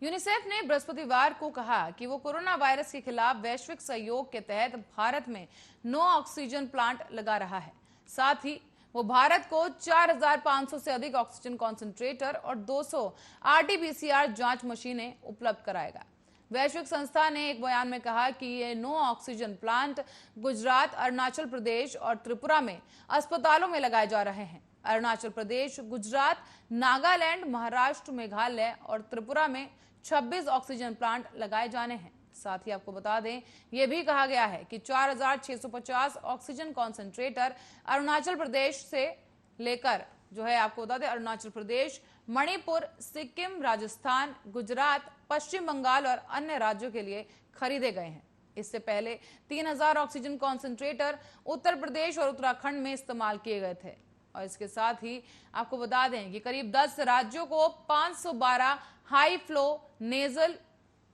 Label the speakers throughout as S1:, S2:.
S1: UNICEF ने बृहस्पतिवार को कहा कि वो कोरोना वायरस के खिलाफ वैश्विक सहयोग के तहत भारत में 9 ऑक्सीजन प्लांट लगा रहा है। साथ ही वो भारत को 4,500 से अधिक ऑक्सीजन कॉन्सेंट्रेटर और 200 आरटी-पीसीआर जांच मशीनें उपलब्ध कराएगा। वैश्विक संस्था ने एक बयान में कहा कि ये 9 ऑक्सीजन प्लांट गुजरात, अरुणाचल प्रदेश और त्रिपुरा में अस्पतालों में लगाए जा रहे हैं। अरुणाचल प्रदेश, गुजरात, नागालैंड, महाराष्ट्र, मेघालय और त्रिपुरा में 26 ऑक्सीजन प्लांट लगाए जाने हैं। साथ ही आपको बता दें, यह भी कहा गया है कि 4,650 ऑक्सीजन कॉन्सेंट्रेटर अरुणाचल प्रदेश से लेकर आपको बता दें अरुणाचल प्रदेश, मणिपुर, सिक्किम, राजस्थान, गुजरात, पश्चिम बंगाल और अन्य राज्यों के लिए खरीदे गए हैं। इससे पहले 3,000 ऑक्सीजन कॉन्सेंट्रेटर उत्तर प्रदेश और उत्तराखंड में इस्तेमाल किए गए थे। और इसके साथ ही आपको बता दें कि करीब 10 राज्यों को 512 हाई फ्लो नेजल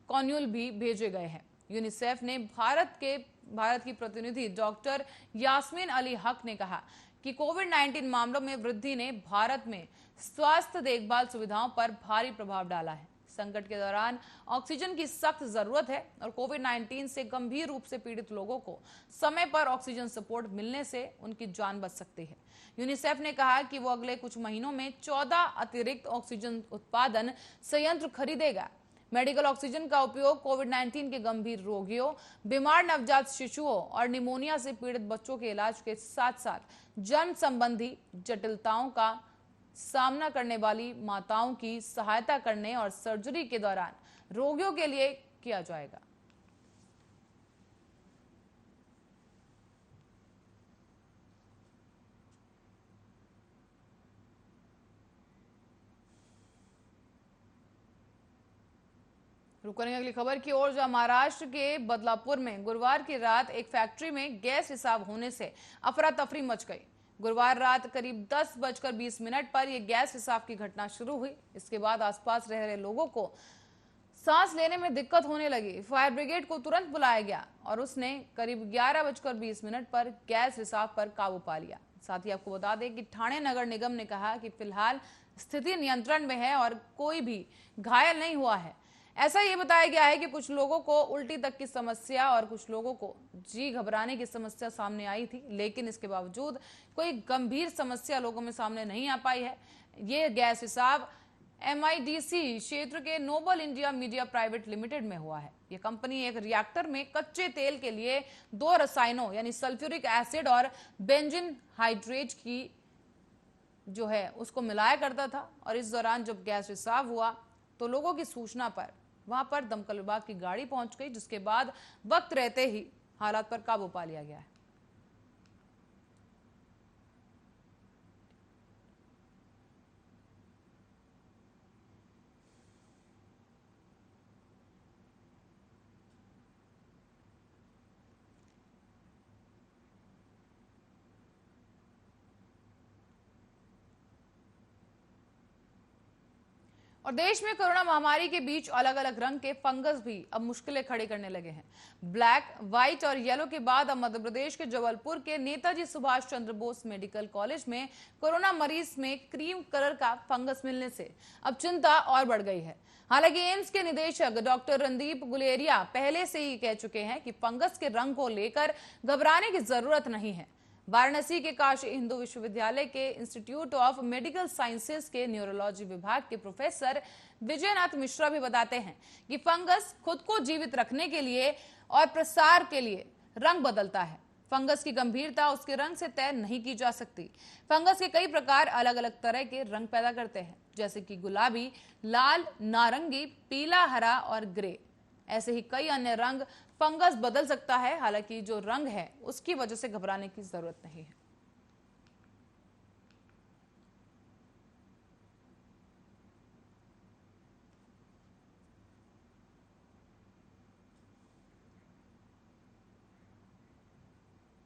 S1: कॉन्यूल भी भेजे गए हैं। यूनिसेफ ने भारत की प्रतिनिधि डॉक्टर यास्मीन अली हक ने कहा कि कोविड-19 मामलों में वृद्धि ने भारत में स्वास्थ्य देखभाल सुविधाओं पर भारी प्रभाव डाला है। संकट के दौरान ऑक्सीजन की सख्त जरूरत है और कोविड-19 से गंभीर रूप से पीड़ित लोगों को समय पर ऑक्सीजन सपोर्ट मिलने से उनकी जान बच सकती है। यूनिसेफ ने कहा कि वो अगले कुछ महीनों में 14 अतिरिक्त ऑक्सीजन उत्पादन संयंत्र खरीदेगा। मेडिकल ऑक्सीजन का उपयोग कोविड-19 के गंभीर रोगियों, बीमार नवजात शिशुओं और निमोनिया से पीड़ित बच्चों के इलाज के साथ साथ जन्म संबंधी जटिलताओं का सामना करने वाली माताओं की सहायता करने और सर्जरी के दौरान रोगियों के लिए किया जाएगा। रुक करेंगे अगली खबर की ओर, जहां महाराष्ट्र के बदलापुर में गुरुवार की रात एक फैक्ट्री में गैस रिसाव होने से अफरा तफरी मच गई। गुरुवार रात करीब 10:20 पर यह गैस रिसाव की घटना शुरू हुई। इसके बाद आसपास रह रहे लोगों को सांस लेने में दिक्कत होने लगी। फायर ब्रिगेड को तुरंत बुलाया गया और उसने करीब 11:20 पर गैस रिसाव पर काबू पा लिया। साथ ही आपको बता दें कि ठाणे नगर निगम ने कहा कि फिलहाल स्थिति नियंत्रण में है और कोई भी घायल नहीं हुआ है। ऐसा ये बताया गया है कि कुछ लोगों को उल्टी तक की समस्या और कुछ लोगों को जी घबराने की समस्या सामने आई थी, लेकिन इसके बावजूद कोई गंभीर समस्या लोगों में सामने नहीं आ पाई है। ये गैस रिसाव MIDC क्षेत्र के Noble India media private limited में हुआ है। यह कंपनी एक रिएक्टर में कच्चे तेल के लिए 2 रसायनों यानी सल्फ्यूरिक एसिड और बेंजीन हाइड्रेट की उसको मिलाया करता था। और इस दौरान जब गैस रिसाव हुआ तो लोगों की सूचना पर वहां पर दमकल विभाग की गाड़ी पहुंच गई, जिसके बाद वक्त रहते ही हालात पर काबू पा लिया गया है। और देश में कोरोना महामारी के बीच अलग अलग रंग के फंगस भी अब मुश्किलें खड़ी करने लगे हैं। ब्लैक, व्हाइट और येलो के बाद अब मध्य प्रदेश के जबलपुर के नेताजी सुभाष चंद्र बोस मेडिकल कॉलेज में कोरोना मरीज में क्रीम कलर का फंगस मिलने से अब चिंता और बढ़ गई है। हालांकि एम्स के निदेशक डॉक्टर रणदीप गुलेरिया पहले से ही कह चुके हैं कि फंगस के रंग को लेकर घबराने की जरूरत नहीं है। वाराणसी के काशी हिंदू विश्वविद्यालय के इंस्टीट्यूट ऑफ मेडिकल साइंसेज के न्यूरोलॉजी विभाग के प्रोफेसर विजयनाथ मिश्रा भी बताते हैं कि फंगस खुद को जीवित रखने के लिए और प्रसार के लिए रंग बदलता है। फंगस की गंभीरता उसके रंग से तय नहीं की जा सकती। फंगस के कई प्रकार अलग अलग तरह के रंग पैदा करते हैं, जैसे कि गुलाबी, लाल, नारंगी, पीला, हरा और ग्रे। ऐसे ही कई अन्य रंग फंगस बदल सकता है। हालांकि जो रंग है उसकी वजह से घबराने की जरूरत नहीं है।